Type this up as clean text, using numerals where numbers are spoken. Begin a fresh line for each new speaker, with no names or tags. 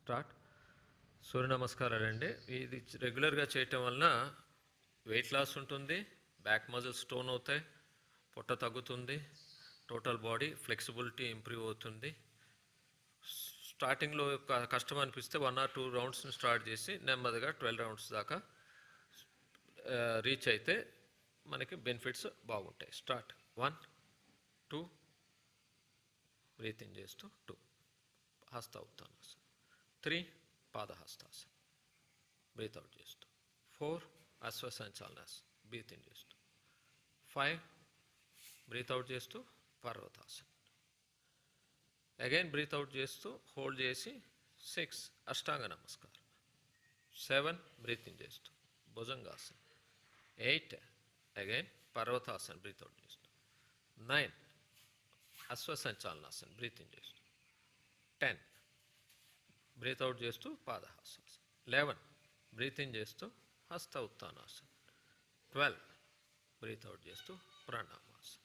Start. సూర్య నమస్కారాలండి. ఇది రెగ్యులర్గా చేయటం వలన వెయిట్ లాస్ ఉంటుంది, బ్యాక్ మజిల్స్ స్టోన్ అవుతాయి, పొట్ట తగ్గుతుంది, టోటల్ బాడీ ఫ్లెక్సిబిలిటీ ఇంప్రూవ్ అవుతుంది. స్టార్టింగ్లో కష్టం అనిపిస్తే 1 or 2 రౌండ్స్ని స్టార్ట్ చేసి నెమ్మదిగా 12 రౌండ్స్ దాకా రీచ్ అయితే మనకి బెనిఫిట్స్ బాగుంటాయి. స్టార్ట్. 1 2 బ్రీత్ ఇన్ చేస్తూ 2 హస్త ఉత్తానాసన, 3 పాదహస్తాసన బ్రీత్ అవుట్ చేస్తూ, 4 అశ్వసంచాలనాసన బ్రీత్ ఇన్ చేస్తూ, 5 బ్రీత్ అవుట్ చేస్తూ పర్వతాసన, అగైన్ బ్రీత్ అవుట్ చేస్తూ హోల్డ్ చేసి 6 అష్టాంగ నమస్కారం, 7 బ్రీత్ ఇన్ చేస్తూ భుజంగాసన, 8 అగైన్ పర్వతాసన బ్రీత్ అవుట్ చేస్తూ, 9 అశ్వసంచాలనాసన బ్రీత్ ఇన్ చేస్తూ, 10 బ్రీత్ అవుట్ చేస్తూ పాదహాసాసన, 11 బ్రీత్ ఇన్ చేస్తూ హస్త ఉత్తానాసన, 12 బ్రీత్ అవుట్ చేస్తూ ప్రాణాయామాసన.